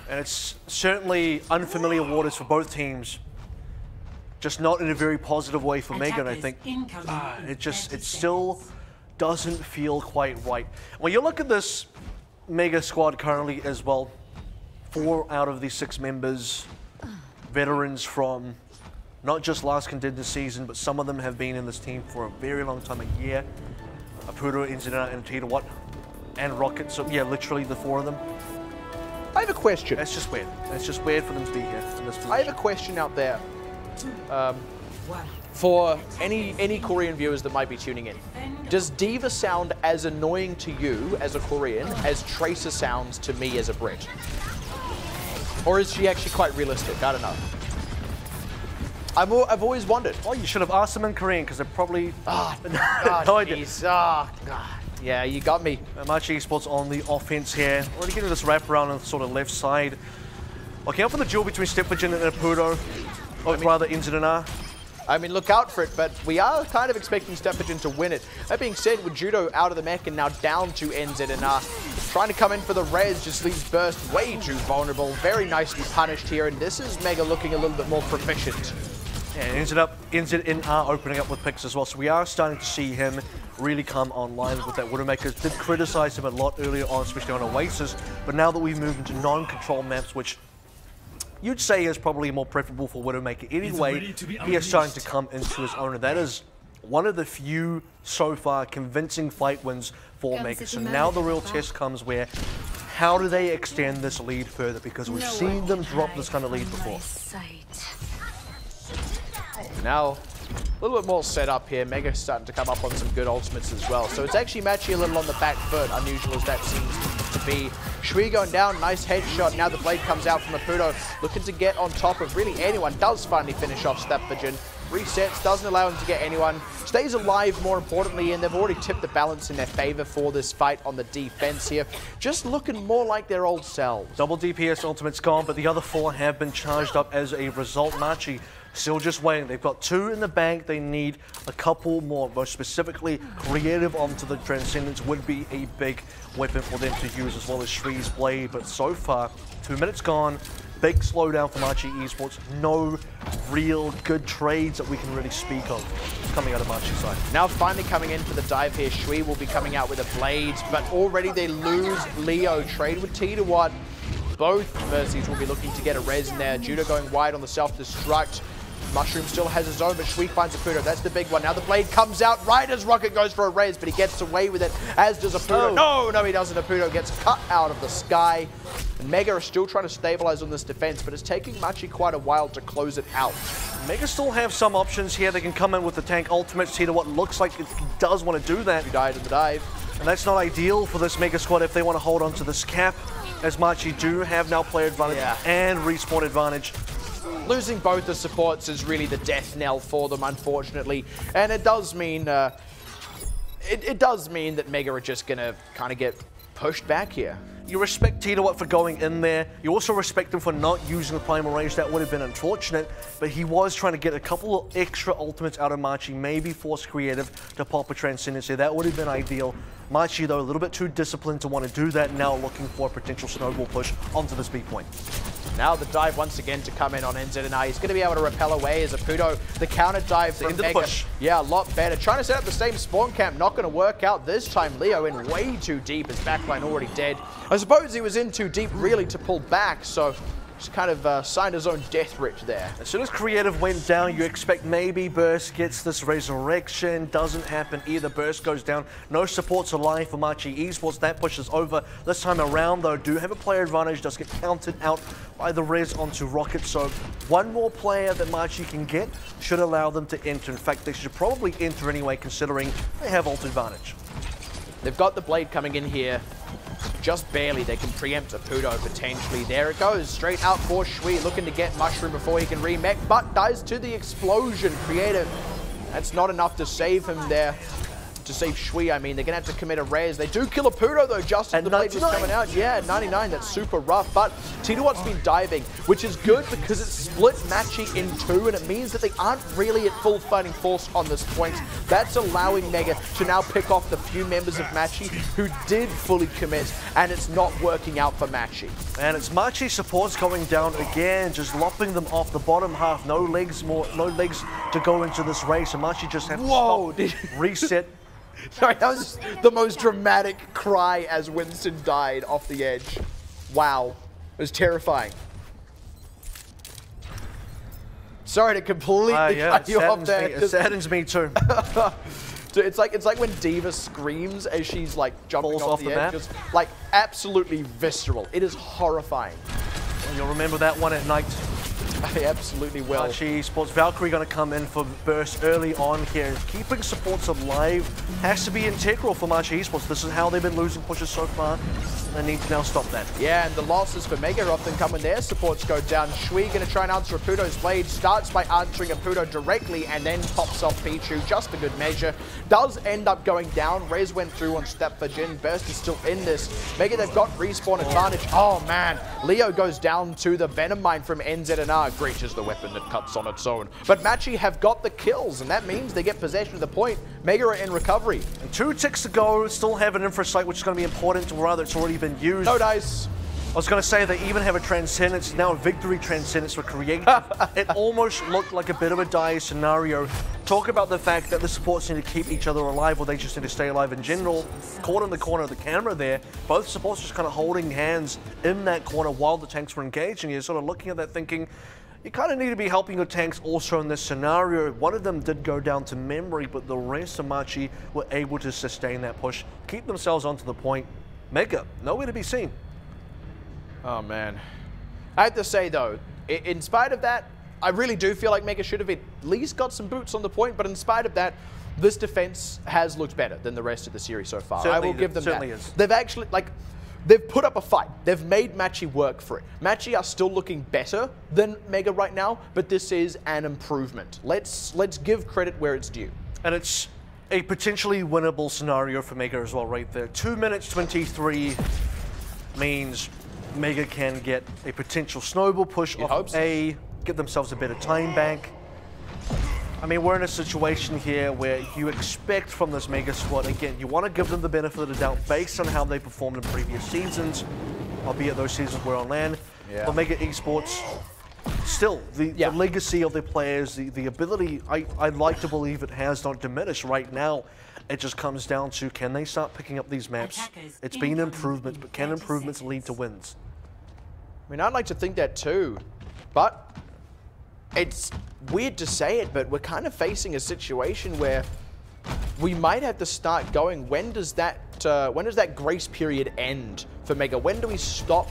And it's certainly unfamiliar waters for both teams. Just not in a very positive way for Mega, and I think it still doesn't feel quite right. When you look at this Mega squad currently as well, 4 out of the 6 members, veterans from not just last Contenders season, but some of them have been in this team for a very long time, a year. Apudo, Inzina, and Tita and Rocket, so yeah, literally the 4 of them. I have a question. That's just weird. It's just weird for them to be here in this position. I have a question out there for any Korean viewers that might be tuning in. Does Diva sound as annoying to you as a Korean as Tracer sounds to me as a Brit? Or is she actually quite realistic? I don't know. I've always wondered. Well, you should have asked them in Korean because they're probably... no idea. Oh, God. Yeah, you got me. Machi Esports on the offense here. Already getting this wraparound on the sort of left side. Looking out for the duel between Stepagen and Apudo. Or rather, Inzina. I mean, look out for it, but we are kind of expecting Stepagen to win it. That being said, with Judo out of the mech and now down to NZNR, trying to come in for the res, just leaves Burst way too vulnerable. Very nicely punished here, and this is Mega looking a little bit more proficient. Yeah, NZNR opening up with picks as well, so we are starting to see him really come online with that Widowmaker. Did criticize him a lot earlier on, especially on Oasis, but now that we've moved into non-control maps, which you'd say is probably more preferable for Widowmaker anyway, he is starting to come into his own, and that is one of the few so far convincing fight wins for Mega. So now the real test comes where, how do they extend this lead further? Because we've seen them drop this kind of lead before. Now, a little bit more set up here. Mega's starting to come up on some good ultimates as well. So it's actually Machi a little on the back foot, unusual as that seems to be. Shui going down, nice headshot. Now the blade comes out from Apudo, looking to get on top of really anyone. Does finally finish off Stepagen. Resets, doesn't allow him to get anyone. Stays alive, more importantly, and they've already tipped the balance in their favor for this fight on the defense here. Just looking more like their old selves. Double DPS ultimate's gone, but the other 4 have been charged up as a result. Machi still just waiting. They've got 2 in the bank. They need a couple more. Most specifically, creative onto the Transcendence would be a big weapon for them to use, as well as Shree's Blade. But so far, 2 minutes gone. Big slowdown for Machi Esports. No real good trades that we can really speak of coming out of Machi's side. Now finally coming in for the dive here. Shui will be coming out with a blade, but already they lose Leo. Trade with Tita. Both Versies will be looking to get a res in there. Judo going wide on the self-destruct. Mushroom still has his own, but Shui finds Apudo. That's the big one. Now the blade comes out right as Rocket goes for a res, but he gets away with it, as does Apudo. Oh. No, he doesn't. Apudo gets cut out of the sky. And Mega are still trying to stabilize on this defense, but it's taking Machi quite a while to close it out. Mega still have some options here. They can come in with the tank ultimate. See to what looks like it does want to do that. He died in the dive. And that's not ideal for this Mega squad if they want to hold on to this cap, as Machi do have now player advantage and respawn advantage. Losing both the supports is really the death knell for them, unfortunately, and it does mean it does mean that Mega are just gonna kind of get pushed back here. You respect Tita for going in there. You also respect him for not using the Primal Rage. That would have been unfortunate, but he was trying to get a couple of extra ultimates out of Machi, maybe force creative to pop a Transcendence here. That would have been ideal. Machi, though, a little bit too disciplined to want to do that, now looking for a potential snowball push onto this B point. Now the dive once again to come in on NZNR. He's going to be able to repel away as Apudo. The counter dive from Mega. Push. Yeah, a lot better. Trying to set up the same spawn camp. Not going to work out this time. Leo in way too deep. His backline already dead. I suppose he was in too deep really to pull back. So just kind of signed his own death writ there. As soon as creative went down, you expect maybe Burst gets this resurrection. Doesn't happen either. Burst goes down. No supports alive for Machi Esports. That pushes over. This time around, though, do have a player advantage. Does get counted out by the res onto Rocket. So one more player that Machi can get should allow them to enter. In fact, they should probably enter anyway, considering they have ult advantage. They've got the blade coming in here. Just barely. They can preempt Apudo potentially. There it goes. Straight out for Shui, looking to get Mushroom before he can remech, but dies to the explosion. Creative. That's not enough to save him there. to save Shui. I mean, they're going to have to commit a res. They do kill a Pudo, though, just as the blade was coming out. Yeah, 99, that's super rough. But Tidawat's been diving, which is good because it split Machi in two, and it means that they aren't really at full fighting force on this point. That's allowing Mega to now pick off the few members of Machi who did fully commit, and it's not working out for Machi. And it's Machi supports going down again, just lopping them off the bottom half. No legs to go into this race, and Machi just have to stop, reset. Sorry, that was the most dramatic cry as Winston died off the edge. Wow, it was terrifying. Sorry to completely cut you off there. It saddens me too. It's like when Diva screams as she's like jumping off the edge, just like absolutely visceral. It is horrifying. Well, you'll remember that one at night. I absolutely will. Machi Esports, Valkyrie going to come in for burst early on here. Keeping supports alive has to be integral for Machi Esports. This is how they've been losing pushes so far. They need to now stop that. Yeah, and the losses for Mega often come when their supports go down. Shui going to try and answer a Pudo's blade. Starts by answering a Pudo directly and then pops off Pichu. Just a good measure. Does end up going down. Rez went through on step for Jin. Burst is still in this. Mega, they've got respawn advantage. Oh, man. Leo goes down to the Venom Mine from NZNR. Great is the weapon that cuts on its own. But Machi have got the kills, and that means they get possession of the point. Mega are in recovery. And 2 ticks to go. Still have an infra site, which is going to be important, or rather it's already been used. No dice. I was going to say they even have a Transcendence, now a Victory Transcendence for Creative. It almost looked like a bit of a dire scenario. Talk about the fact that the supports need to keep each other alive, or they just need to stay alive in general. Caught in the corner of the camera there, both supports just kind of holding hands in that corner while the tanks were engaged, and you're sort of looking at that thinking, you kind of need to be helping your tanks also in this scenario. One of them did go down to memory, but the rest of Machi were able to sustain that push, keep themselves onto the point. Mega, nowhere to be seen. Oh, man. I have to say, though, in spite of that, I really do feel like Mega should have at least got some boots on the point, but in spite of that, this defense has looked better than the rest of the series so far. Certainly, I will give them that. is. They've actually, like, they've put up a fight. They've made Machi work for it. Machi are still looking better than Mega right now, but this is an improvement. Let's give credit where it's due. And it's a potentially winnable scenario for Mega as well right there. 2 minutes 23 means Mega can get a potential snowball push off A, get themselves a better time bank. I mean, we're in a situation here where you expect from this Mega squad, again, you want to give them the benefit of the doubt based on how they performed in previous seasons, albeit those seasons were on land. Yeah. But Mega Esports, still, the legacy of their players, the ability, I'd like to believe it has not diminished right now. It just comes down to, can they start picking up these maps? It's been improvements, but can improvements lead to wins? I mean, I'd like to think that too, but it's weird to say it, but we're kind of facing a situation where we might have to start going, when does that grace period end for Mega? When do we stop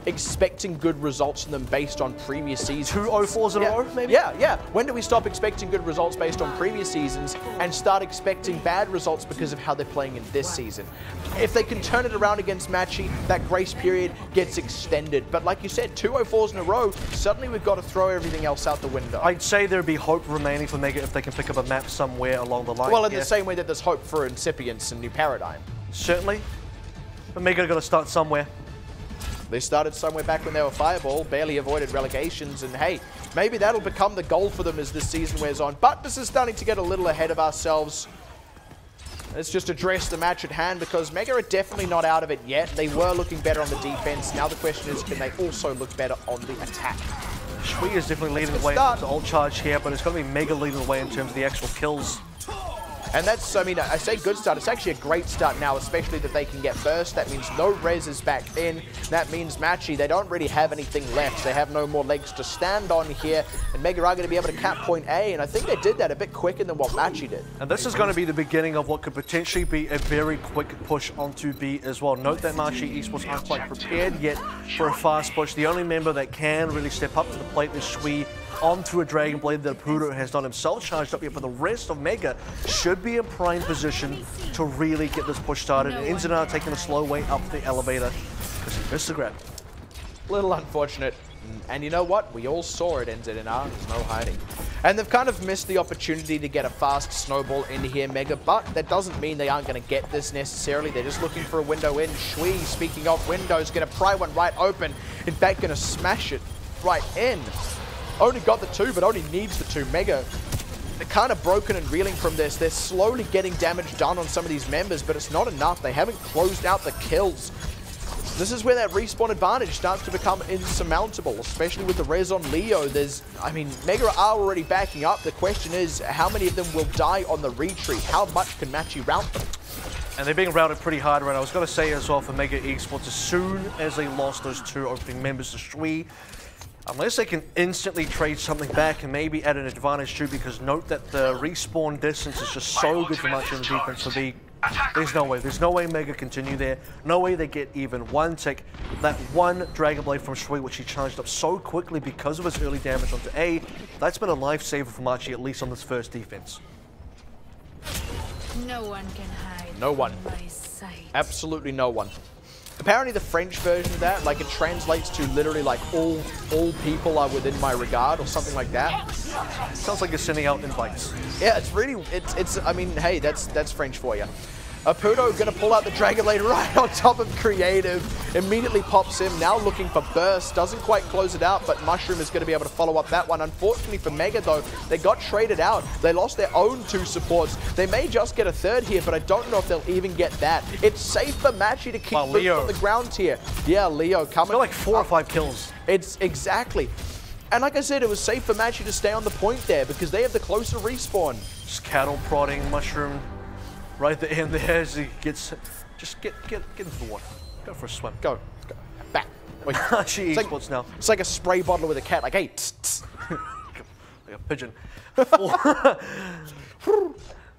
expecting good results from them based on previous seasons? 2 0-4s in a row, maybe? Yeah. When do we stop expecting good results based on previous seasons and start expecting bad results because of how they're playing in this season? If they can turn it around against Machi, that grace period gets extended. But like you said, 2 0-4s in a row, suddenly we've got to throw everything else out the window. I'd say there'd be hope remaining for Mega if they can pick up a map somewhere along the line. Well, in the same way that there's hope for Incipients and New Paradigm. Certainly. But Mega got to start somewhere. They started somewhere back when they were Fireball, barely avoided relegations, and hey, maybe that'll become the goal for them as this season wears on. But this is starting to get a little ahead of ourselves. Let's just address the match at hand, because Mega are definitely not out of it yet. They were looking better on the defense. Now the question is, can they also look better on the attack? Shui is definitely leading the way into ult charge here, but it's going to be Mega leading the way in terms of the actual kills. And that's, I mean, I say good start. It's actually a great start now, especially that they can get burst. That means no res is back in. That means Machi, they don't really have anything left. They have no more legs to stand on here. And Mega are going to be able to cap point A. And I think they did that a bit quicker than what Machi did. And this is going to be the beginning of what could potentially be a very quick push onto B as well. Note that Machi Esports aren't quite prepared yet for a fast push. The only member that can really step up to the plate is Shui, onto a Dragon Blade that Pudo has not himself charged up yet, but the rest of Mega should be in prime position to really get this push started. And NZNR taking a slow way up the elevator because he missed the grab. Little unfortunate. And you know what? We all saw it, NZNR. There's no hiding. And they've kind of missed the opportunity to get a fast snowball into here, Mega, but that doesn't mean they aren't going to get this necessarily. They're just looking for a window in. Shui, speaking of windows, going to pry one right open. In fact, going to smash it right in. Only got the 2, but only needs the 2. Mega, they're kind of broken and reeling from this. They're slowly getting damage done on some of these members, but it's not enough. They haven't closed out the kills. This is where that respawn advantage starts to become insurmountable, especially with the res on Leo. I mean, Mega are already backing up. The question is, how many of them will die on the retreat? How much can Machi rout them? And they're being routed pretty hard right now. I was going to say as well for Mega Esports, as soon as they lost those 2 opening members to Shui, unless they can instantly trade something back and maybe add an advantage too, because note that the respawn distance is just so good for Machi on the defense for B. There's no way Mega continue there. No way they get even 1 tick. That 1 Dragon Blade from Shui, which he charged up so quickly because of his early damage onto A, that's been a lifesaver for Machi, at least on this first defense. No one can hide. No one. From my sight. Absolutely no one. Apparently the French version of that, like, it translates to literally like all people are within my regard or something like that. Sounds like you're sending out invites. Yeah, it's really, I mean, hey, that's French for you. Apudo gonna pull out the Dragon Blade right on top of Creative. Immediately pops him, now looking for Burst. Doesn't quite close it out, but Mushroom is gonna be able to follow up that one. Unfortunately for Mega though, they got traded out. They lost their own 2 supports. They may just get a 3rd here, but I don't know if they'll even get that. It's safe for Machi to keep boots on the ground here. Yeah, Leo coming. They're like 4 or 5 kills. It's exactly. And like I said, it was safe for Machi to stay on the point there because they have the closer respawn. Just Carroll prodding Mushroom right there in there as he gets, just get into the water. Go for a swim. Go. Back. Wait. Machi Esports now. It's like a spray bottle with a cat, like, hey, tss, tss. Like a pigeon.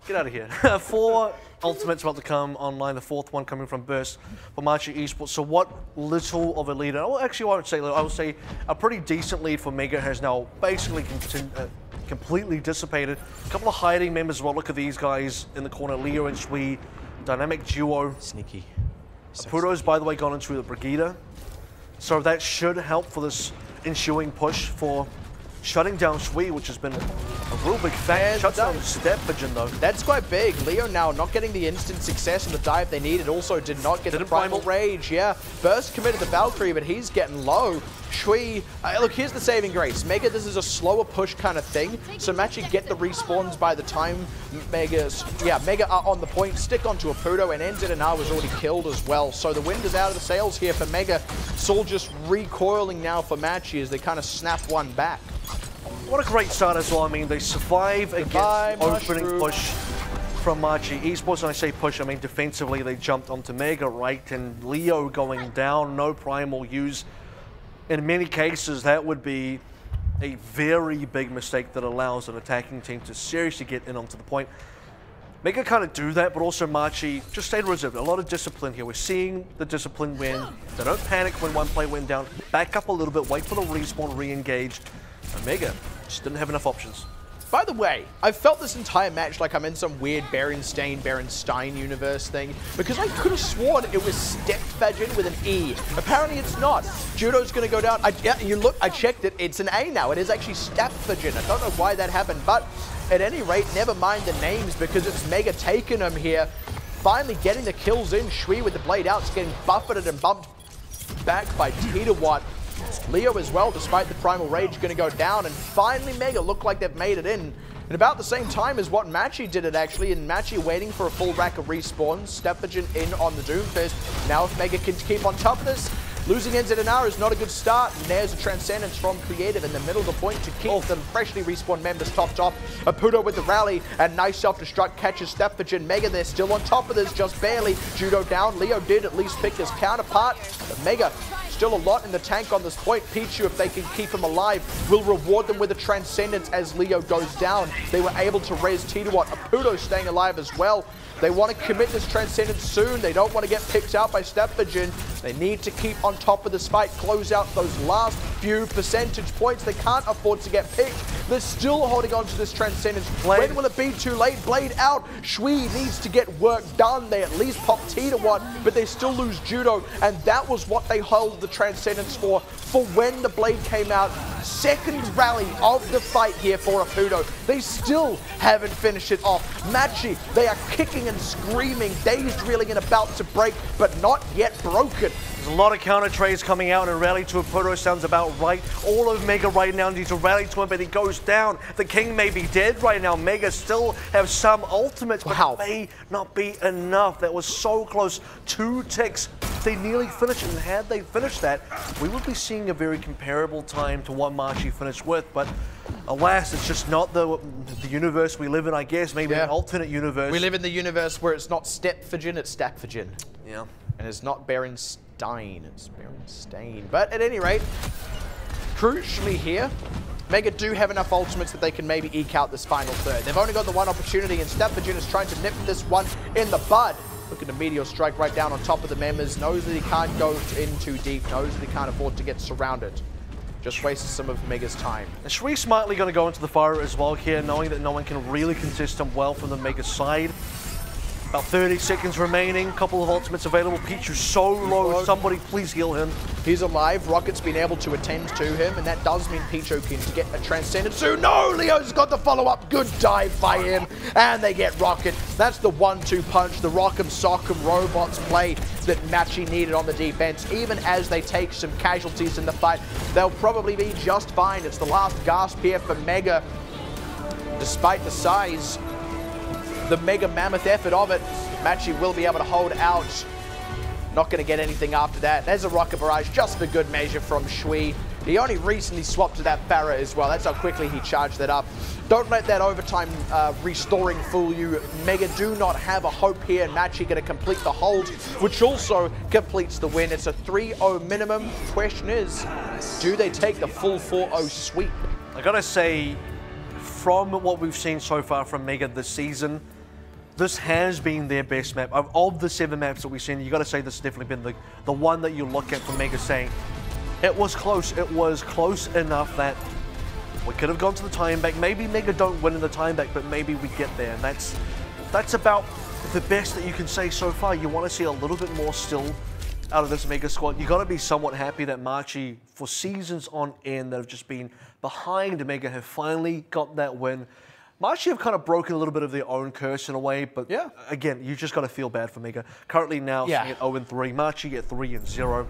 Get out of here. 4 ultimates about to come online, the 4th one coming from Burst for Machi Esports. So what little of a lead, well, actually I won't say little, I would say a pretty decent lead for Mega has now basically completely dissipated. A couple of hiding members as well. Look at these guys in the corner, Leo and Shui, dynamic duo. Sneaky. Apudo's, by the way, gone into the Brigida. So that should help for this ensuing push for shutting down Shui, which has been a real big factor. Shuts down Stepvision though. That's quite big. Leo now not getting the instant success in the dive they needed. Also did not get the Primal Rage. Yeah, Burst committed the Valkyrie, but he's getting low. Shui, look, here's the saving grace. Mega, this is a slower push kind of thing. So Machi get the respawns by the time Mega are on the point. Stick onto Apudo, and NZNR was already killed as well. So the wind is out of the sails here for Mega. It's all just recoiling now for Machi as they kind of snap one back. What a great start as well. I mean, they survive against opening push from Machi Esports. And I say push, I mean defensively they jumped onto Mega, right? And Leo going down, no primal use. In many cases, that would be a very big mistake that allows an attacking team to seriously get in onto the point. Mega kind of do that, but also Machi just stayed reserved. A lot of discipline here. We're seeing the discipline when they don't panic when one player went down, back up a little bit, wait for the respawn, re-engage. And Mega just didn't have enough options. By the way, I've felt this entire match like I'm in some weird Berenstain universe thing, because I could have sworn it was Stepvision with an E. Apparently it's not. Judo's gonna go down. I checked it, it's an A now. It is actually Stepvision. I don't know why that happened, but at any rate, never mind the names because it's Mega taking them here. Finally getting the kills in. Shui with the blade out, getting buffeted and bumped back by Titawatt. Leo as well, despite the Primal Rage, going to go down, and finally Mega look like they've made it in. At about the same time as what Machi did it actually, and Machi waiting for a full rack of respawns. Stepvision in on the Doomfist. Now if Mega can keep on top of this, losing NZNR is not a good start. And there's a Transcendence from Creative in the middle of the point to keep them freshly respawned members topped off. Apudo with the rally, and nice self-destruct catches Stepvision. Mega, they're still on top of this, just barely. Judo down. Leo did at least pick his counterpart, but Mega still a lot in the tank on this point. Pichu, if they can keep him alive, will reward them with a Transcendence as Leo goes down. They were able to res Titawatt. Apudo staying alive as well. They want to commit this Transcendence soon. They don't want to get picked out by Stephagen. They need to keep on top of this fight, close out those last few percentage points. They can't afford to get picked. They're still holding on to this Transcendence. When will it be too late? Blade out. Shui needs to get work done. They at least pop T1, but they still lose Judo, and that was what they held the Transcendence for when the Blade came out. Second rally of the fight here for Apudo. They still haven't finished it off. Machi, they are kicking and screaming, dazed, reeling, and about to break, but not yet broken. There's a lot of counter trades coming out, and rally to Apudo sounds about right. All of Mega right now needs to rally to him, but he goes down. The King may be dead right now. Mega still have some ultimates, but it may not be enough. That was so close. 2 ticks. They nearly finished it, and had they finished that, we would be seeing a very comparable time to what Machi finished with, but alas, it's just not the universe we live in, I guess. Maybe an alternate universe. We live in the universe where it's not Stephagen, it's Stackfagen. Yeah. And it's not Berenstein, it's Berenstain. But at any rate, crucially here, Mega do have enough ultimates that they can maybe eke out this final third. They've only got the one opportunity, and Stephagen is trying to nip this one in the bud. Look at the Meteor strike right down on top of the members. Knows that he can't go in too deep. Knows that he can't afford to get surrounded. Just wasted some of Mega's time. And Shui smartly going to go into the fire as well here, knowing that no one can really contest him well from the Mega side. About 30 seconds remaining, couple of ultimates available. Pichu so low, somebody please heal him. He's alive, Rocket's been able to attend to him, and that does mean Pichu can get a Transcendence soon. No, Leo's got the follow-up, good dive by him, and they get Rocket. That's the 1-2 punch, the Rock'em Sock'em robots play that Machi needed on the defense. Even as they take some casualties in the fight, they'll probably be just fine. It's the last gasp here for Mega. Despite the size, the mega mammoth effort of it, Machi will be able to hold out. Not going to get anything after that. There's a rocket barrage just for good measure from Shui. He only recently swapped to that Farah as well. That's how quickly he charged that up. Don't let that overtime restoring fool you. Mega do not have a hope here, and Machi going to complete the hold, which also completes the win. It's a 3-0 minimum. Question is, do they take the full 4-0 sweep? I got to say, from what we've seen so far from Mega this season, this has been their best map. Of the 7 maps that we've seen, you got to say this has definitely been the one that you look at for Mega saying, it was close. It was close enough that we could have gone to the time back. Maybe Mega don't win in the time back, but maybe we get there. And that's about the best that you can say so far. You want to see a little bit more still out of this Mega squad. You got to be somewhat happy that Machi, for seasons on end that have just been behind Mega, have finally got that win. Machi have kind of broken a little bit of their own curse in a way, but again, you just got to feel bad for Mega. Currently now sitting at 0-3, Machi at 3-0,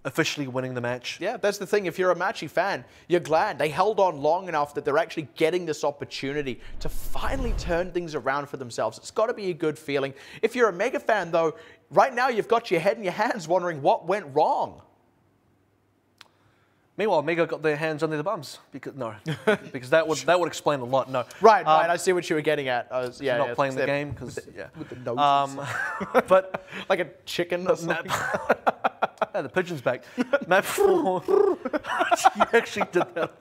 officially winning the match. Yeah, that's the thing. If you're a Machi fan, you're glad they held on long enough that they're actually getting this opportunity to finally turn things around for themselves. It's got to be a good feeling. If you're a Mega fan, though, right now you've got your head in your hands wondering what went wrong. Meanwhile, Mega got their hands under the bums because because that would explain a lot. No, right. I see what you were getting at. Not playing the game because with the noses. But like a chicken or something. Yeah, the pigeon's back. Map 4. You actually did that.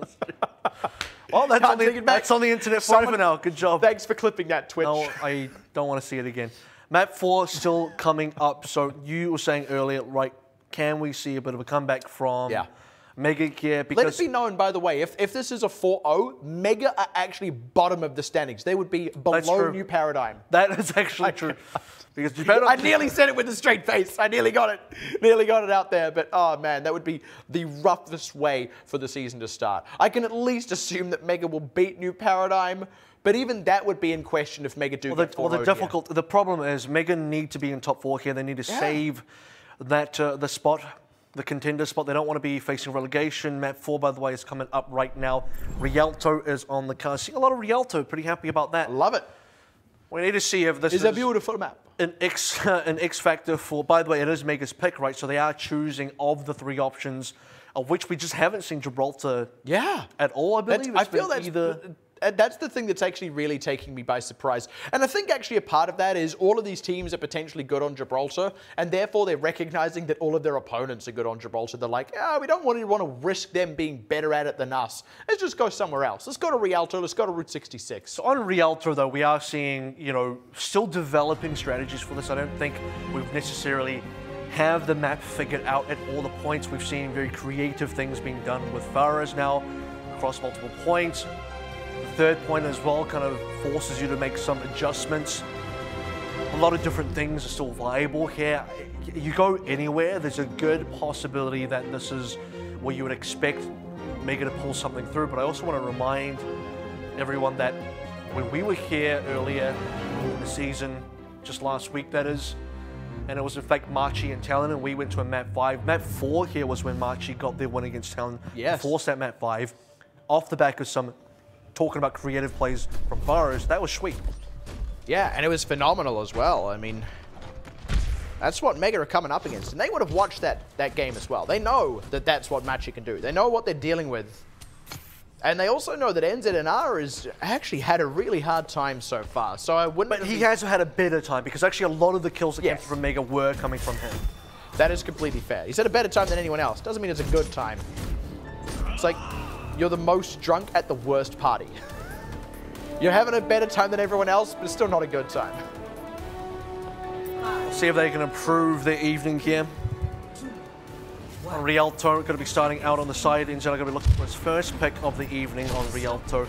Well, that's on the internet forever now. Good job. Thanks for clipping that, Twitch. No, I don't want to see it again. Map 4 still coming up. So you were saying earlier, right? Can we see a bit of a comeback from? Mega here, because let it be known, by the way, if this is a 4-0, Mega are actually bottom of the standings. They would be below New Paradigm. That is actually true. Because New Paradigm, I nearly said it with a straight face. I nearly got it. Nearly got it out there. But, oh, man, that would be the roughest way for the season to start. I can at least assume that Mega will beat New Paradigm. But even that would be in question if Mega do get 4-0 the problem is Mega need to be in top 4 here. They need to save that the spot. The contender spot. They don't want to be facing relegation. Map 4, by the way, is coming up right now. Rialto is on the card. Seeing a lot of Rialto. Pretty happy about that. Love it. We need to see if this is a beautiful map. An X factor for. By the way, it is Mega's pick, right? So they are choosing of the 3 options, of which we just haven't seen Gibraltar. At all. I believe. I feel that's that's the thing that's actually really taking me by surprise. And I think actually a part of that is all of these teams are potentially good on Gibraltar, and therefore they're recognizing that all of their opponents are good on Gibraltar. They're like, oh, we don't want to risk them being better at it than us. Let's just go somewhere else. Let's go to Rialto. Let's go to Route 66. So on Rialto, though, we are seeing, you know, still developing strategies for this. I don't think we've necessarily have the map figured out at all the points. We've seen very creative things being done with Faras now across multiple points. The third point as well kind of forces you to make some adjustments. A lot of different things are still viable here. You go anywhere, there's a good possibility that this is where you would expect Mega to pull something through. But I also want to remind everyone that when we were here earlier in the season, just last week that is, and it was in fact Machi and Talon, and we went to a map 5. Map 4 here was when Machi got their win against Talon. Yes. Forced that map 5 off the back of some talking about creative plays from Faras. That was sweet. Yeah, and it was phenomenal as well. I mean, that's what Mega are coming up against, and they would have watched that game as well. They know that that's what Machi can do. They know what they're dealing with. And they also know that NZNR has actually had a really hard time so far. So I wouldn't. But he has had a better time because actually a lot of the kills that came from Mega were coming from him. That is completely fair. He's had a better time than anyone else. Doesn't mean it's a good time. It's like you're the most drunk at the worst party. You're having a better time than everyone else, but it's still not a good time. See if they can improve their evening here. Rialto going to be starting out on the side. Inzana going to be looking for his first pick of the evening on Rialto.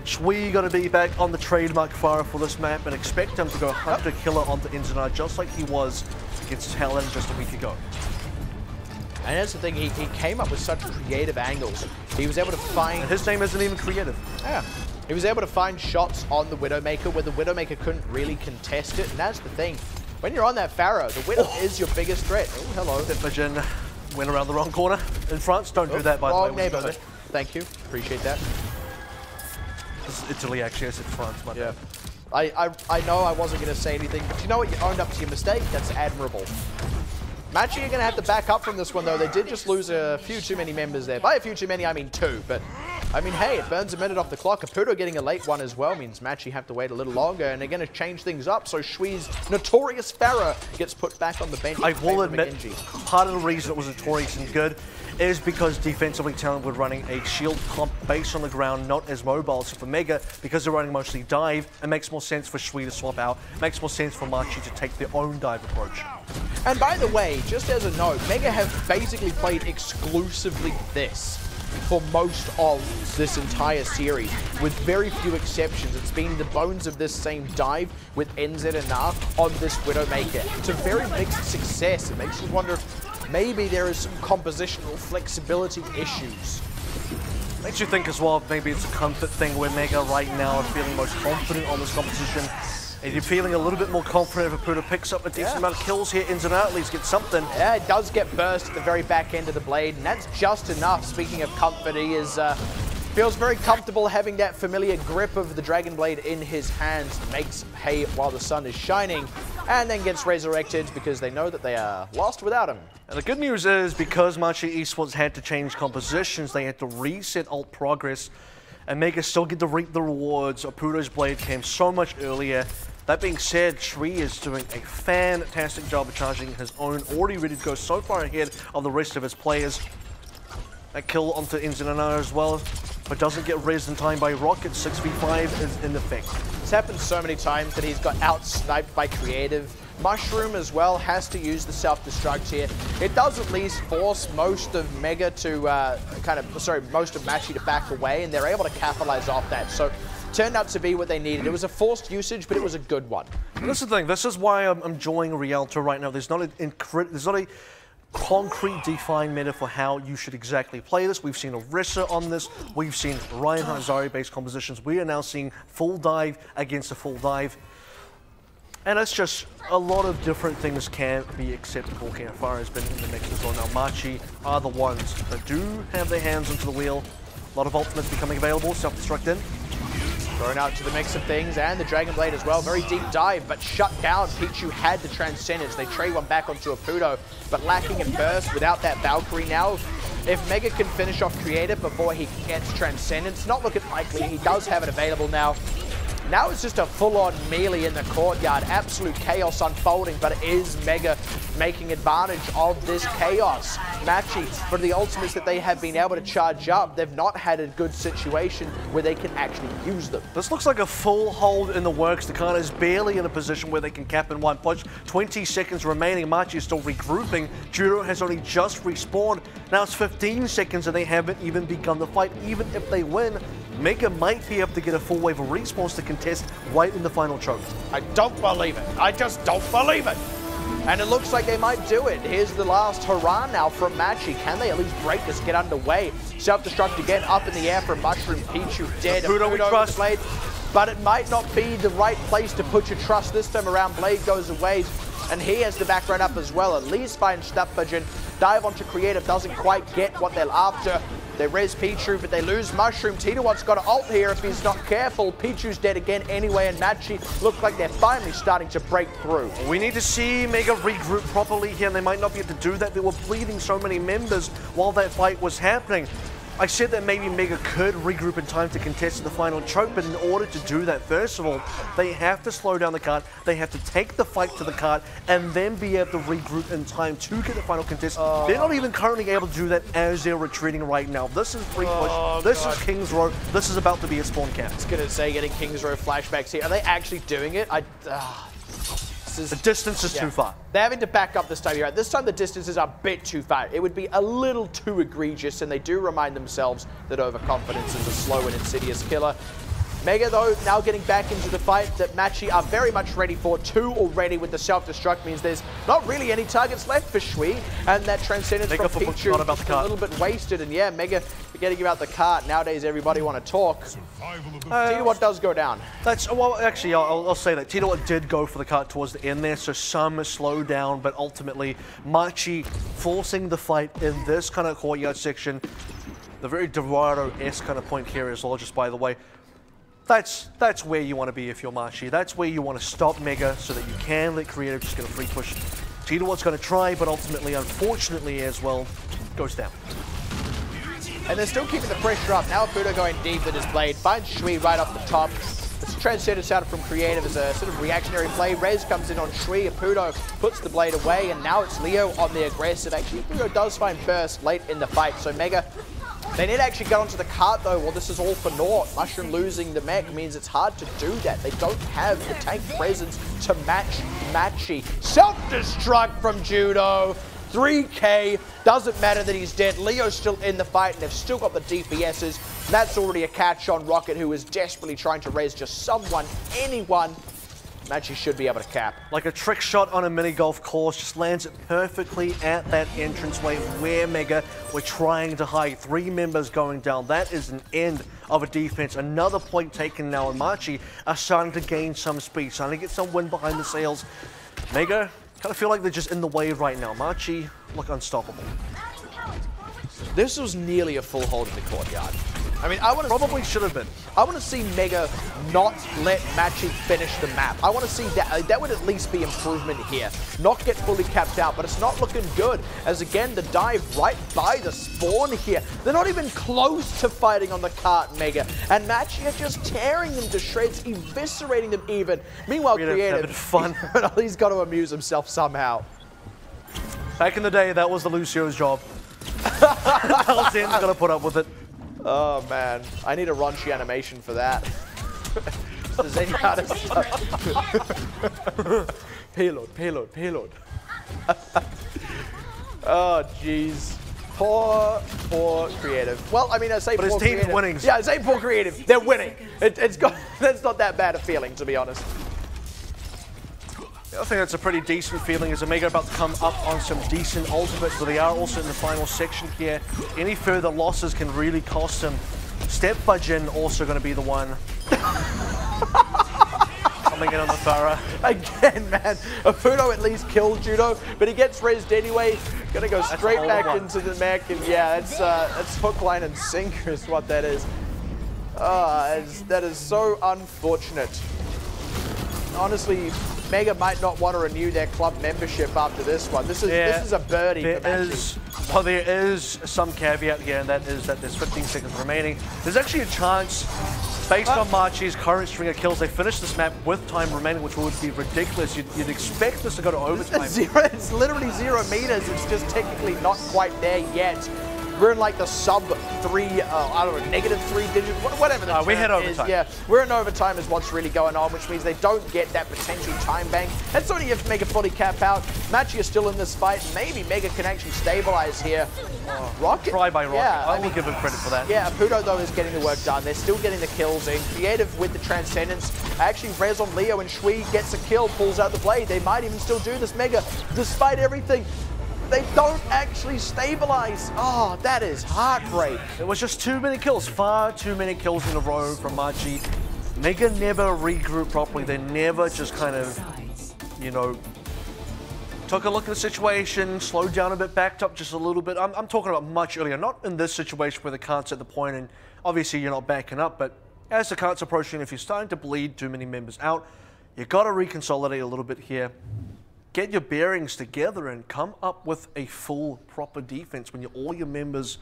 Shui going to be back on the trademark Fara for this map and expect him to go hunter killer onto Inzana just like he was against Talon just a week ago. And that's the thing, he came up with such creative angles. He was able to find... And his name isn't even creative. Yeah. He was able to find shots on the Widowmaker where the Widowmaker couldn't really contest it. And that's the thing. When you're on that Pharaoh, the Widow is your biggest threat. Oh, hello. Vision went around the wrong corner. In France, don't do that, by the way. Wrong neighborhood. Thank you. Appreciate that. This is Italy, actually. I said France, my bad. I know I wasn't going to say anything, but you know what? You owned up to your mistake. That's admirable. Machi are going to have to back up from this one, though. They did just lose a few too many members there. By a few too many, I mean 2. But, I mean, hey, it burns a minute off the clock. Caputo getting a late one as well means Machi have to wait a little longer, and they're going to change things up. So Shui's notorious Farah gets put back on the bench. I will admit, part of the reason it was notorious and good is because defensively Talon were running a shield comp base on the ground, not as mobile. So for Mega, because they're running mostly dive, it makes more sense for Shui to swap out. It makes more sense for Machi to take their own dive approach. And by the way, just as a note, Mega have basically played exclusively this for most of this entire series, with very few exceptions. It's been the bones of this same dive with NZNR on this Widowmaker. It's a very mixed success. It makes you wonder if maybe there is some compositional flexibility issues. Makes you think as well, maybe it's a comfort thing where Mega right now are feeling most confident on this competition. And you're feeling a little bit more confident if Apuda picks up a decent amount of kills here, ins and out, at least get something. Yeah, it does get burst at the very back end of the blade, and that's just enough. Speaking of comfort, he feels very comfortable having that familiar grip of the Dragon Blade in his hands. Makes hay while the sun is shining, and then gets resurrected because they know that they are lost without him. And the good news is, because Machi Esports had to change compositions, they had to reset alt progress, and Mega still get to reap the rewards. Apuda's blade came so much earlier. That being said, Shui is doing a fantastic job of charging his own, already ready to go so far ahead of the rest of his players. That kill onto NZNR as well, but doesn't get res in time by Rocket. 6v5 is in effect. It's happened so many times that he's got out-sniped by Creative. Mushroom as well has to use the self-destruct here. It does at least force most of Mega to most of Machi to back away, and they're able to capitalize off that. So turned out to be what they needed. It was a forced usage, but it was a good one. And this is the thing. This is why I'm enjoying Rialto right now. There's not a concrete defined meta for how you should exactly play this. We've seen Orisa on this. We've seen Ryan Hazari-based compositions. We are now seeing full dive against a full dive. And it's just a lot of different things can be acceptable here. Far has been in the mix as well. Now, Machi are the ones that do have their hands onto the wheel. A lot of ultimates becoming available. Self-destruct in. Thrown out to the mix of things, and the Dragon Blade as well. Very deep dive, but shut down. Pichu had the Transcendence. They trade one back onto Apudo, but lacking in burst without that Valkyrie now. If Mega can finish off Creative before he gets Transcendence, not looking likely. He does have it available now. Now it's just a full-on melee in the courtyard. Absolute chaos unfolding, but it is Mega making advantage of this chaos. Machi, for the ultimates that they have been able to charge up, they've not had a good situation where they can actually use them. This looks like a full hold in the works. Takana is barely in a position where they can cap in one push. 20 seconds remaining. Machi is still regrouping. Judo has only just respawned. Now it's 15 seconds and they haven't even begun the fight. Even if they win, Mega might be able to get a full wave of respawns to contest right in the final choke. I don't believe it. I just don't believe it. And it looks like they might do it. Here's the last hurrah now from Machi. Can they at least break this, get underway? Self-destruct again, up in the air from Mushroom. Pichu dead. Pudo we trust. Blade. But it might not be the right place to put your trust this time around. Blade goes away, and he has the back right up as well. At least finds Stappagen. Dive onto Creative, doesn't quite get what they're after. They res Pichu, but they lose Mushroom. Titawat's got to ult here if he's not careful. Pichu's dead again anyway, and Machi look like they're finally starting to break through. We need to see Mega regroup properly here, and they might not be able to do that. They were bleeding so many members while that fight was happening. I said that maybe Mega could regroup in time to contest the final choke, but in order to do that, first of all, they have to slow down the cart, they have to take the fight to the cart, and then be able to regroup in time to get the final contest. They're not even currently able to do that as they're retreating right now. This is free push, this is King's Row, this is about to be a spawn cap. I was going to say, getting King's Row flashbacks here. Are they actually doing it? The distance is too far. They're having to back up this time. You're right. This time the distance is a bit too far. It would be a little too egregious, and they do remind themselves that overconfidence is a slow and insidious killer. Mega, though, now getting back into the fight that Machi are very much ready for. 2 already with the self-destruct means there's not really any targets left for Shui, and that Transcendence from Pichu is a little bit wasted. And yeah, Mega forgetting about the cart. Nowadays, everybody want to talk. Titawat does go down. That's, well, actually, I'll say that. Titawat did go for the cart towards the end there, so some slow down, but ultimately, Machi forcing the fight in this kind of courtyard section. The very Dorado-esque kind of point here as well, just by the way. That's where you want to be if you're Machi. That's where you want to stop Mega so that you can let Creative just get a free push. Titawat's going to try, but ultimately, unfortunately as well, goes down. And they're still keeping the pressure up. Now Pudo going deep with his blade. Finds Shui right off the top. This Transcendence out from Creative as a sort of reactionary play. Rez comes in on Shui. Pudo puts the blade away, and now it's Leo on the aggressive. Actually, Pudo does find burst late in the fight, so Mega... They need to actually get onto the cart though. Well, this is all for naught. Mushroom losing the mech means it's hard to do that. They don't have the tank presence to match Machi. Self-destruct from Judo. 3K. Doesn't matter that he's dead. Leo's still in the fight, and they've still got the DPSs. That's already a catch on Rocket, who is desperately trying to raise just someone, anyone. Machi should be able to cap. Like a trick shot on a mini golf course, just lands it perfectly at that entranceway where Mega were trying to hide. 3 members going down. That is an end of a defense. Another point taken now, and Machi are starting to gain some speed, starting to get some wind behind the sails. Mega kind of feel like they're just in the way right now. Machi look unstoppable. This was nearly a full hold in the courtyard. I mean, probably should have been. I want to see Mega not let Machi finish the map. I want to see that. That would at least be improvement here. Not get fully capped out, but it's not looking good. As again, the dive right by the spawn here. They're not even close to fighting on the cart, Mega. And Machi are just tearing them to shreds, eviscerating them even. Meanwhile, Creative, fun. He's got to amuse himself somehow. Back in the day, that was the Lucio's job. Alzen's got to put up with it. Oh man, I need a raunchy animation for that. Does any artist? Payload, payload, payload. Oh jeez. Poor Creative. Well, I mean, I say but poor his team's winning. Yeah, I say poor Creative. They're winning. That's not that bad a feeling, to be honest. I think that's a pretty decent feeling as Omega about to come up on some decent ultimates, but they are also in the final section here. Any further losses can really cost them. Stappagen also going to be the one coming in on the Farah. Again, man, Pudo at least killed Judo, but he gets rezzed anyway. Gonna go straight back into the mech, and yeah, that's hook, line, and sinker is what that is. That is so unfortunate. Honestly, Mega might not want to renew their club membership after this one. This is a birdie for Machi. Well, there is some caveat here, and that is that there's 15 seconds remaining. There's actually a chance, based on Machi's current string of kills, they finish this map with time remaining, which would be ridiculous. You'd expect this to go to overtime. It's literally 0 meters. It's just technically not quite there yet. We're in like the sub 3, I don't know, -3 digit, whatever the term we had is. overtime. Yeah, we're in overtime is what's really going on, which means they don't get that potential time bank. That's only if Mega fully cap out. Machi is still in this fight. Maybe Mega can actually stabilize here. Rocket. Try by Rocket. Yeah, I will give him credit for that. Yeah, Pudo though is getting the work done. They're still getting the kills in. Creative with the Transcendence. Actually, Rez on Leo and Shui gets a kill, pulls out the blade. They might even still do this. Mega, despite everything, they don't actually stabilize. Oh, that is heartbreak. It was just too many kills, far too many kills in a row from Machi. Mega never regrouped properly. They never just kind of, you know, took a look at the situation, slowed down a bit, backed up just a little bit. I'm talking about much earlier, not in this situation where the cart's at the point and obviously you're not backing up, but as the cart's approaching, if you're starting to bleed too many members out, you've got to reconsolidate a little bit here. Get your bearings together and come up with a full, proper defense when all your members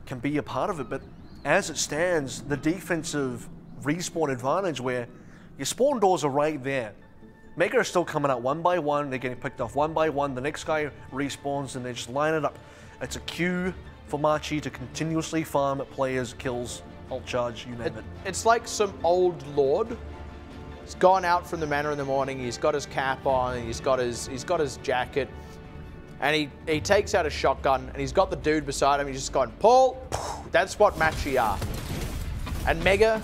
can be a part of it. But as it stands, the defensive respawn advantage where your spawn doors are right there. Mega are still coming out one by one. They're getting picked off one by one. The next guy respawns and they just line it up. It's a queue for Machi to continuously farm players, kills, ult charge, you name it. It's like some old lord. He's gone out from the manor in the morning, he's got his cap on, he's got his jacket, and he takes out a shotgun, and he's got the dude beside him, he's just going, Paul, that's what Machi are. And Mega,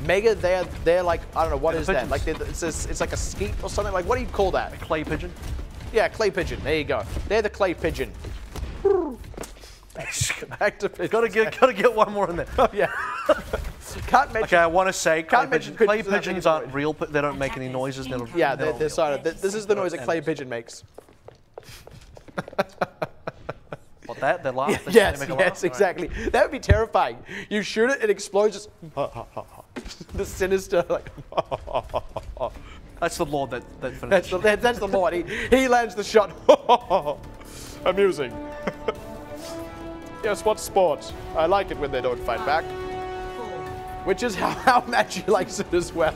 they're like, I don't know, what is that? Like, it's like a skeet or something, like, what do you call that? A clay pigeon? Yeah, clay pigeon, there you go. They're the clay pigeon. Back to pigeons. Gotta get one more in there. Yeah. Can't mention. Okay, I want to say clay pigeons pigeons aren't real. They don't make any noises. Yeah, they're silent. This is the noise a clay pigeon makes. What, that? They laugh? Yes, exactly. Right. That would be terrifying. You shoot it, it explodes. Just the sinister, like. That's the Lord that finished. That's the Lord. He lands the shot. Amusing. Yes, what sport? I like it when they don't fight back. Which is how Machi likes it as well.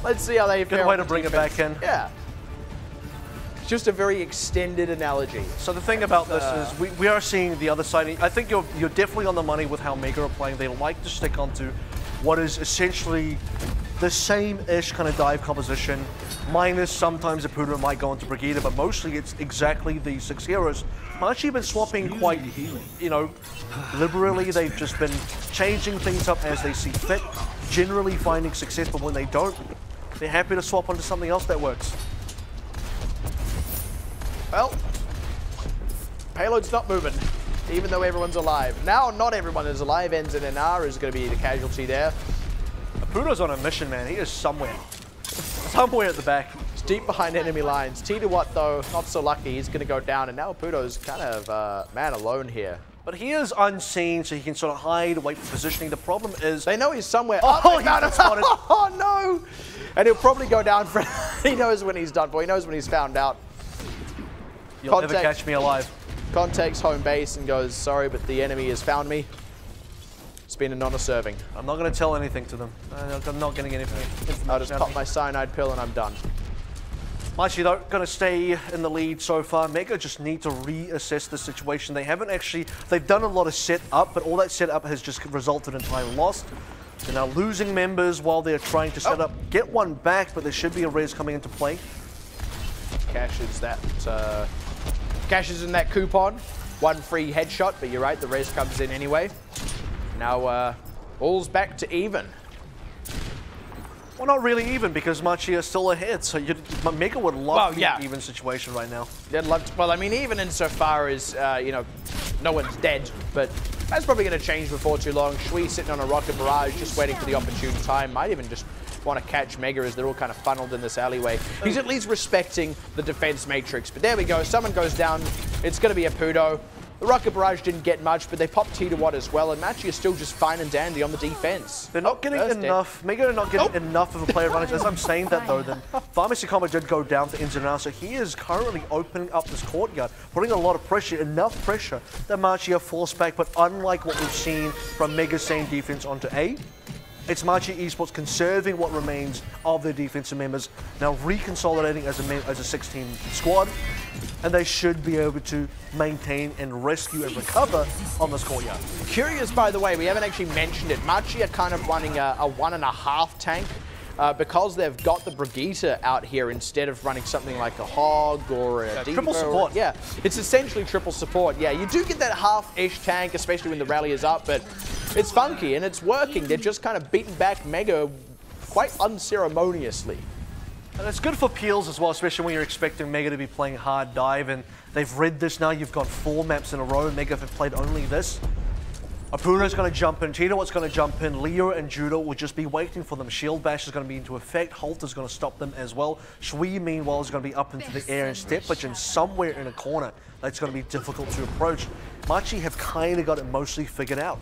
Let's see how they fare. Good way to bring it back in. Yeah. It's just a very extended analogy. So the thing about this is we are seeing the other side. I think you're definitely on the money with how Mega are playing. They like to stick onto what is essentially the same-ish kind of dive composition, minus sometimes a Pudo might go into Brigida, but mostly it's exactly the 6 heroes. Machi have been swapping quite, you know, liberally. They've just been changing things up as they see fit, generally finding success, but when they don't, they're happy to swap onto something else that works. Well, payload's not moving, even though everyone's alive. Now, not everyone is alive. Ends in NR is going to be the casualty there. Pudo's on a mission, man. He is somewhere. Somewhere at the back. He's deep behind enemy lines. T2What, though, not so lucky. He's going to go down, and now Pudo's kind of man alone here. But he is unseen, so he can sort of hide, wait for positioning. The problem is... They know he's somewhere. Oh, he got spotted. Oh, no! And he'll probably go down for... He knows when he's done for. He knows when he's found out. You'll never catch me alive. Con takes home base and goes, sorry, but the enemy has found me. It's been an honor serving. I'm not going to tell anything to them. I'm not getting anything. I'll just pop my cyanide pill and I'm done. Machi, though, going to stay in the lead so far. Mega just need to reassess the situation. They haven't actually... They've done a lot of set-up, but all that set-up has just resulted in time lost. They're now losing members while they're trying to set up. Get one back, but there should be a res coming into play. Cashes that... cashes in that coupon. One free headshot, but you're right, the res comes in anyway. Now, all's back to even. Well, not really even, because Machi is still ahead, so Mega would love an even situation right now. They'd love to, well, I mean, even insofar as, you know, no one's dead, but that's probably going to change before too long. Shui sitting on a rocket barrage, just waiting for the opportune time. Might even just want to catch Mega as they're all kind of funneled in this alleyway. He's at least respecting the defense matrix, but there we go. Someone goes down. It's going to be a Pudo. The Rocket Barrage didn't get much, but they popped T2 as well, and Machi is still just fine and dandy on the defense. They're not getting enough. Mega are not getting enough of a player advantage. As I'm saying that though, then Pharmacy Combo did go down to ins and outs, so he is currently opening up this courtyard, putting a lot of pressure, enough pressure that Machi are forced back. But unlike what we've seen from Mega's same defense onto A, it's Machi Esports conserving what remains of their defensive members, now reconsolidating as a 16 squad, and they should be able to maintain and rescue and recover on this courtyard. Curious, by the way, we haven't actually mentioned it. Machi are kind of running a 1.5 tank because they've got the Brigitte out here instead of running something like a Hog or a Diva. Triple support. Yeah, it's essentially triple support. Yeah, you do get that half-ish tank, especially when the rally is up, but it's funky and it's working. They're just kind of beating back Mega quite unceremoniously. And it's good for Peels as well, especially when you're expecting Mega to be playing hard dive, and they've read this now. You've got 4 maps in a row. Mega have played only this. Apuna's going to jump in, Tito's going to jump in, Leo and Judo will just be waiting for them. Shield Bash is going to be into effect, Halt is going to stop them as well. Shui, meanwhile, is going to be up into the air and Step Pigeon somewhere in a corner that's going to be difficult to approach. Machi have kind of got it mostly figured out.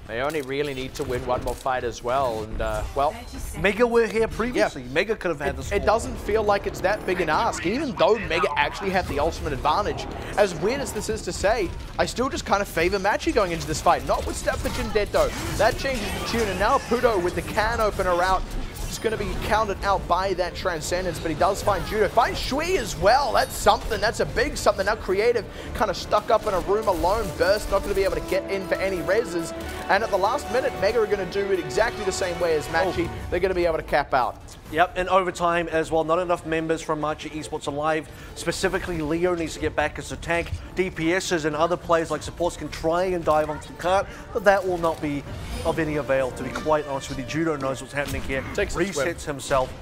They only really need to win one more fight as well, and well, Mega were here previously. Yeah. Mega could have had this. It doesn't feel like it's that big an ask, even though Mega actually have the ultimate advantage. As weird as this is to say, I still just kind of favor Machi going into this fight. Not with Step Pigeon dead though. That changes the tune, and now Puto with the can opener out. It's going to be counted out by that Transcendence, but he does find Judo. Finds Shui as well. That's something. That's a big something. Now Creative kind of stuck up in a room alone. Burst not going to be able to get in for any reses. And at the last minute, Mega are going to do it exactly the same way as Machi. They're going to be able to cap out. Yep, in overtime as well. Not enough members from Machi Esports alive. Specifically, Leo needs to get back as a tank. DPSs and other players like supports can try and dive onto the cart, but that will not be of any avail, to be quite honest with you. Judo knows what's happening here. Resets himself.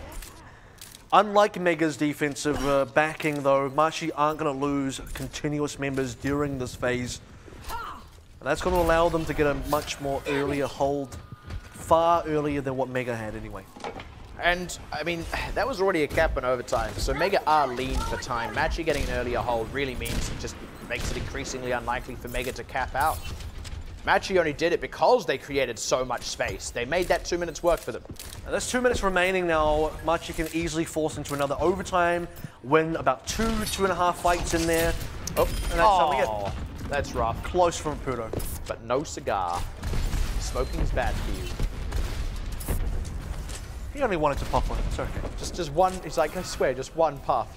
Unlike Mega's defensive backing, though, Machi aren't going to lose continuous members during this phase. And that's going to allow them to get a much more earlier hold, far earlier than what Mega had anyway. And, I mean, that was already a cap in overtime, so Mega are lean for time. Machi getting an earlier hold really means it just makes it increasingly unlikely for Mega to cap out. Machi only did it because they created so much space. They made that 2 minutes work for them. And there's 2 minutes remaining now. Machi can easily force into another overtime, win about 2.5 fights in there. Oh, and that's rough. Close from Puto. But no cigar. Smoking's bad for you. He only wanted to pop one. It's okay. Just one. It's like, I swear, just one puff.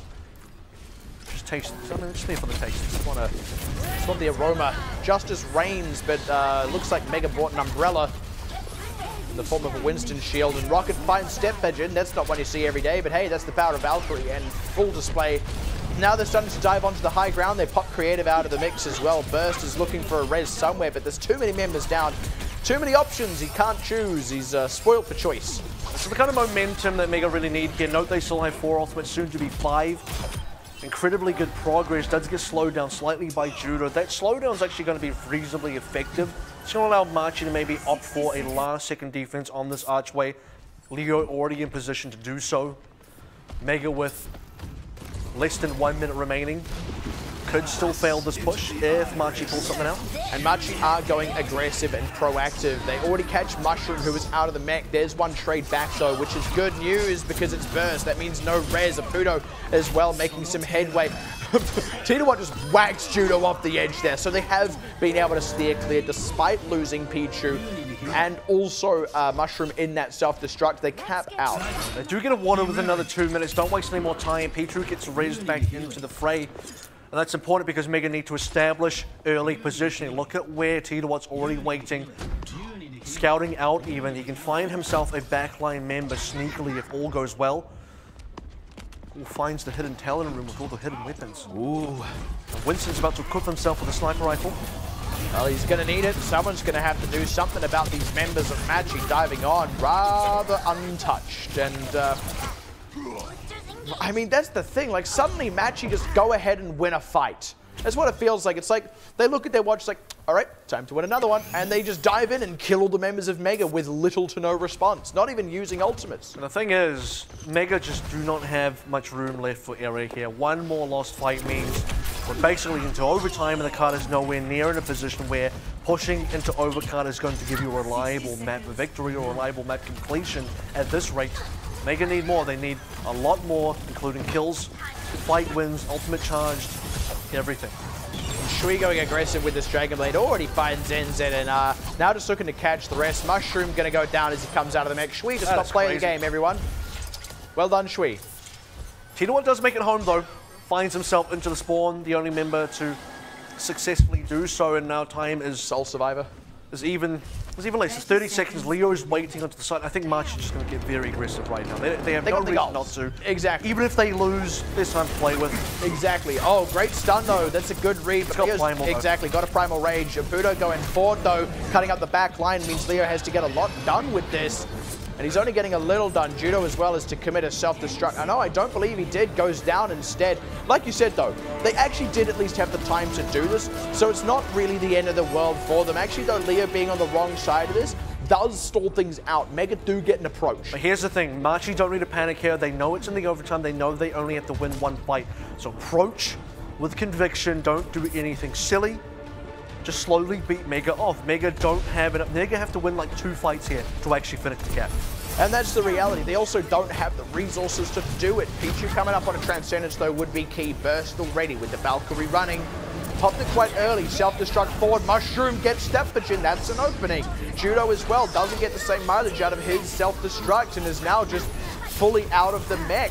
Just taste it. I mean, just here for the taste. Just want the aroma. Justice reigns, but looks like Mega bought an umbrella in the form of a Winston shield, and Rocket finds Step Pigeon. That's not one you see every day, but hey, that's the power of Valkyrie and full display. Now they're starting to dive onto the high ground. They pop Creative out of the mix as well. Burst is looking for a res somewhere, but there's too many members down. Too many options. He can't choose. He's spoiled for choice. So the kind of momentum that Mega really need here. Note they still have 4 ultimates, soon to be 5. Incredibly good progress. Does get slowed down slightly by Judo. That slowdown is actually going to be reasonably effective. It's going to allow Machi to maybe opt for a last-second defense on this archway. Leo already in position to do so. Mega with less than 1 minute remaining. Could still fail this push if Machi pulls something out. And Machi are going aggressive and proactive. They already catch Mushroom, who is out of the mech. There's one trade back, though, which is good news because it's Burst. That means no res. Aputo as well, making some headway. T2 just whacks Judo off the edge there. So they have been able to steer clear despite losing Pichu and also Mushroom in that self-destruct. They cap out. They do get a water with another 2 minutes. Don't waste any more time. Pichu gets rezzed back into the fray. And that's important because Mega need to establish early positioning. Look at where T2's already waiting. Scouting out even. He can find himself a backline member sneakily if all goes well. Who finds the hidden talent room with all the hidden weapons. Ooh. And Winston's about to equip himself with a sniper rifle. Well, he's going to need it. Someone's going to have to do something about these members of Machi diving on rather untouched. And I mean, that's the thing. Like, suddenly Machi just go ahead and win a fight. That's what it feels like. It's like they look at their watch, like, all right, time to win another one. And they just dive in and kill all the members of Mega with little to no response, not even using ultimates. And the thing is, Mega just do not have much room left for error here. One more lost fight means We're basically into overtime, and the card is nowhere near in a position where pushing into overcard is going to give you a reliable map victory or reliable map completion at this rate. Mega need more. They need a lot more, including kills, fight wins, ultimate charged, everything. Shui going aggressive with this Dragon Blade, already finds NZ, and now just looking to catch the rest. Mushroom going to go down as he comes out of the mech. Shui just stopped playing the game, everyone. Well done, Shui. Taiwan does make it home, though. Finds himself into the spawn, the only member to successfully do so, and now time is... Sole survivor. Is even less. It's 30 seconds. Leo's waiting onto the side. I think Machi's just going to get very aggressive right now. They have no reason not to. Exactly. Even if they lose, there's time to play with. Exactly. Oh, great stun though. That's a good read. Got primal, exactly. Got a primal rage. Budo going forward though, cutting up the back line means Leo has to get a lot done with this. And he's only getting a little done. Judo as well as to commit a self-destruct. I know, I don't believe he did. Goes down instead. Like you said though, they actually did at least have the time to do this. So it's not really the end of the world for them. Actually though, Leo being on the wrong side of this does stall things out. Mega do get an approach. But here's the thing. Machi don't need to panic here. They know it's in the overtime. They know they only have to win one fight. So approach with conviction. Don't do anything silly. Just slowly beat Mega off. Mega don't have enough. Mega have to win like 2 fights here to actually finish the cap. And that's the reality. They also don't have the resources to do it. Pichu coming up on a Transcendence though would be key. Burst already with the Valkyrie running. Popped it quite early. Self-destruct forward. Mushroom gets Stephagen. That's an opening. Judo as well doesn't get the same mileage out of his self-destruct and is now just fully out of the mech.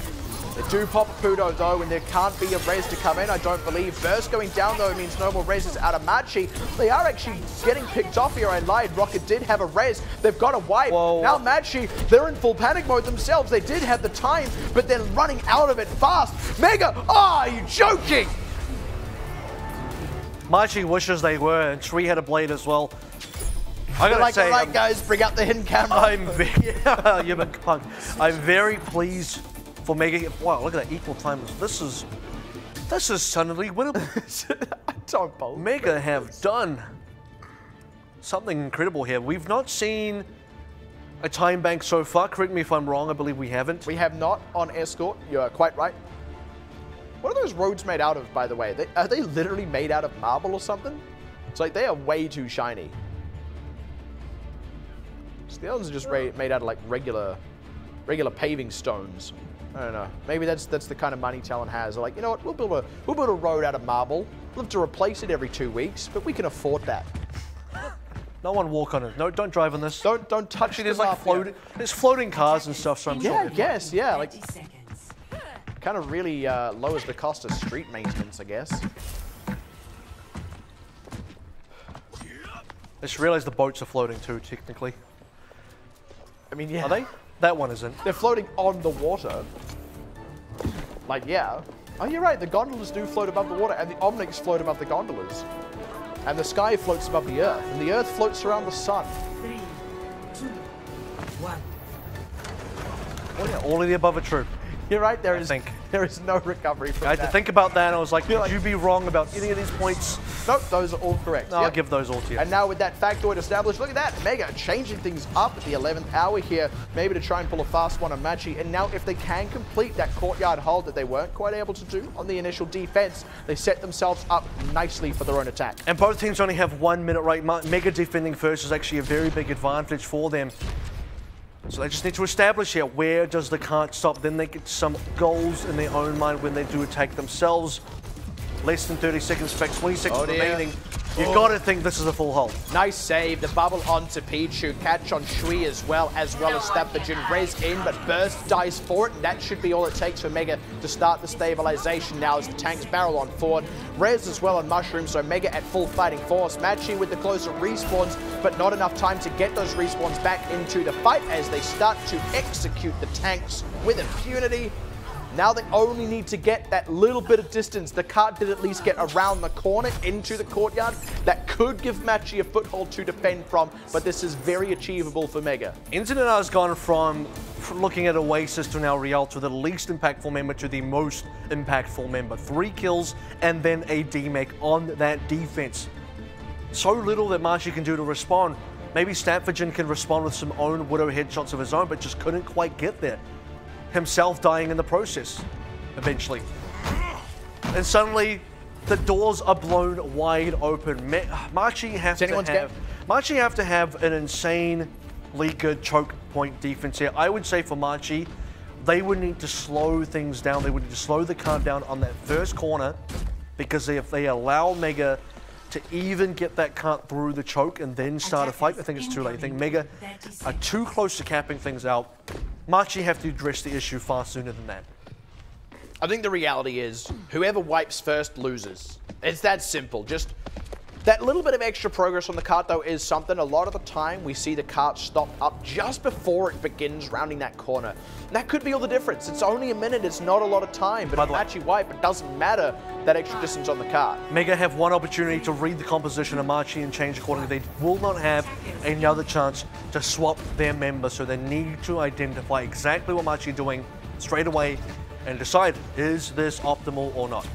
They do pop a Pudo though, and there can't be a res to come in, I don't believe. Burst going down though means no more reses out of Machi. They are actually getting picked off here, I lied. Rocket did have a res. They've got a wipe. Whoa. Now Machi, they're in full panic mode themselves. They did have the time, but they're running out of it fast. Mega, are you joking? Machi wishes they were, and Shui had a blade as well. I gotta say, alright guys, bring out the hidden camera. I'm very pleased for Mega. Wow, look at that equal time. This is suddenly winnable. I don't believe Mega have done something incredible here. We've not seen a time bank so far. Correct me if I'm wrong. I believe we haven't. We have not on Escort. You're quite right. What are those roads made out of, by the way? Are they literally made out of marble or something? It's like they are way too shiny. So the other ones are just made out of like regular paving stones. I don't know. Maybe that's the kind of money Talon has. They're like, you know what? We'll build a road out of marble. We'll have to replace it every 2 weeks, but we can afford that. No one walk on it. No, don't drive on this. Don't touch it. There's like floating cars and stuff. So I'm yeah, sure. I guess. Yeah, like kind of really lowers the cost of street maintenance, I guess. I just realized the boats are floating too, technically. I mean, yeah. Are they? That one isn't. They're floating on the water. Like, yeah. Oh, you're right. The gondolas do float above the water, and the Omnics float above the gondolas. And the sky floats above the earth, and the earth floats around the sun. 3, 2, 1. Oh yeah, all of the above are true. You're right. There is no recovery from that. I had to think about that, and I was like, could you be wrong about any of these points? Nope, those are all correct. No, I'll give those all to you. And now with that factoid established, look at that. Mega changing things up at the 11th hour here, maybe to try and pull a fast one on Machi. And now if they can complete that courtyard hold that they weren't quite able to do on the initial defense, they set themselves up nicely for their own attack. And both teams only have 1 minute, right? Mega defending first is actually a very big advantage for them. So they just need to establish here, where does the can't stop? Then they get some goals in their own mind when they do attack themselves. Less than 30 seconds, in fact 20 seconds remaining. You've got to think this is a full hold. Nice save. The bubble onto Pichu. Catch on Shui as well as Stapajin. Res in, but Burst dies for it. And that should be all it takes for Mega to start the stabilization now as the tanks barrel on forward. Res as well on Mushroom, so Mega at full fighting force. Machi with the closer respawns, but not enough time to get those respawns back into the fight as they start to execute the tanks with impunity. Now they only need to get that little bit of distance. The cart did at least get around the corner into the courtyard. That could give Machi a foothold to defend from, but this is very achievable for Mega. Internet has gone from looking at Oasis to now Rialto, the least impactful member to the most impactful member. 3 kills and then a D-Mech on that defense. So little that Machi can do to respond. Maybe Stapfagen can respond with some own Widow headshots of his own, but just couldn't quite get there. Himself dying in the process, eventually. And suddenly, the doors are blown wide open. Machi have to have an insanely good choke point defense here. I would say for Machi, they would need to slow things down. They would need to slow the card down on that first corner, because if they allow Mega to even get that cart through the choke and then start a fight, I think it's too late. I think Mega are too close to capping things out. Machi have to address the issue far sooner than that. I think the reality is whoever wipes first loses. It's that simple. Just that little bit of extra progress on the cart, though, is something. A lot of the time we see the cart stop up just before it begins rounding that corner. And that could be all the difference. It's only a minute. It's not a lot of time. But if Machi wipe, it doesn't matter that extra distance on the cart. Mega have one opportunity to read the composition of Machi and change accordingly. They will not have any other chance to swap their members. So they need to identify exactly what Machi are doing straight away and decide, is this optimal or not?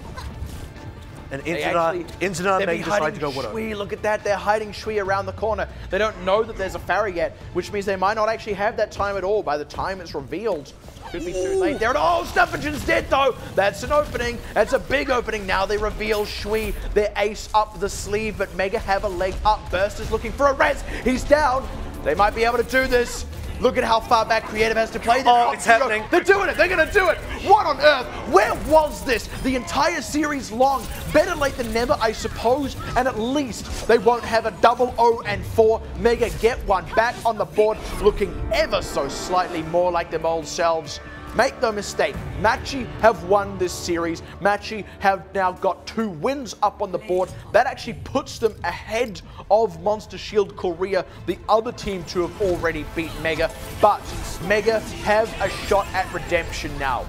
And Inzana may decide to go with it. Look at that, they're hiding Shui around the corner. They don't know that there's a Pharah yet, which means they might not actually have that time at all. By the time it's revealed, could be too late. There, oh, Stuffagen's dead though. That's an opening. That's a big opening. Now they reveal Shui, their ace up the sleeve, but Mega have a leg up. Burster's looking for a res. He's down. They might be able to do this. Look at how far back Creative has to play. Oh, it's happening. They're doing it. They're going to do it. What on earth? Where was this? The entire series long. Better late than never, I suppose. And at least they won't have a 0-0-4. Mega get one back on the board, looking ever so slightly more like them old selves. Make no mistake, Machi have won this series. Machi have now got 2 wins up on the board. That actually puts them ahead of Monster Shield Korea, the other team to have already beat Mega. But Mega have a shot at redemption now.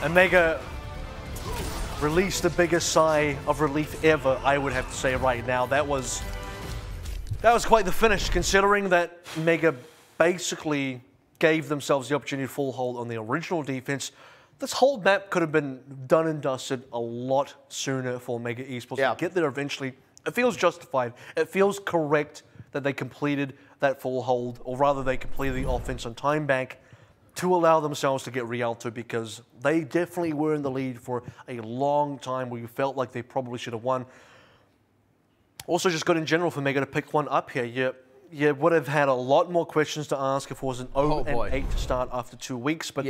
And Mega released the biggest sigh of relief ever, I would have to say right now. That was quite the finish, considering that Mega basically gave themselves the opportunity to full hold on the original defense. This whole map could have been done and dusted a lot sooner for Mega Esports. Yeah. To get there eventually, it feels justified. It feels correct that they completed that full hold, or rather they completed the offense on time back to allow themselves to get Rialto, because they definitely were in the lead for a long time where you felt like they probably should have won. Also just good in general for Mega to pick one up here. You would have had a lot more questions to ask if it was an 0-8 to start after 2 weeks. But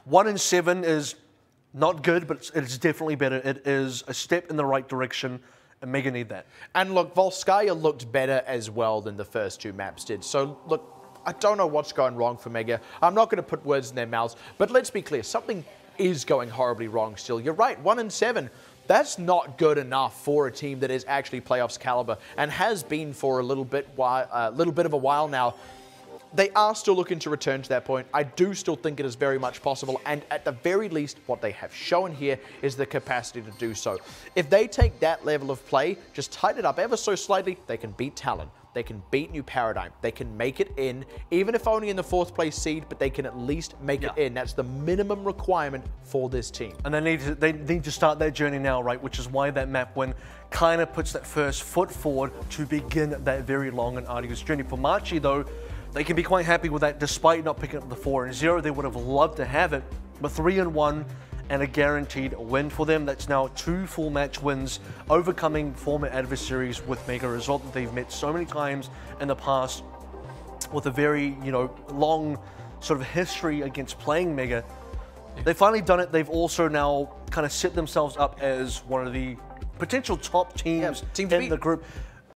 1-7 is not good, but it's definitely better. It is a step in the right direction, and Mega need that. And look, Volskaya looked better as well than the first 2 maps did. So look, I don't know what's going wrong for Mega. I'm not going to put words in their mouths, but let's be clear, something is going horribly wrong still. You're right, 1-7. That's not good enough for a team that is actually playoffs caliber and has been for a little bit of a while now. They are still looking to return to that point. I do still think it is very much possible, and at the very least, what they have shown here is the capacity to do so. If they take that level of play, just tighten it up ever so slightly, they can beat Talon. They can beat New Paradigm. They can make it in, even if only in the 4th place seed, but they can at least make it in. That's the minimum requirement for this team. And they need to start their journey now, right? Which is why that map win kind of puts that first foot forward to begin that very long and arduous journey. For Machi, though, they can be quite happy with that despite not picking up the 4-0. They would have loved to have it, but 3-1 and a guaranteed win for them. That's now 2 full match wins, overcoming former adversaries with Mega, a result that they've met so many times in the past with a very, long sort of history against playing Mega. They've finally done it. They've also now kind of set themselves up as one of the potential top teams in the group.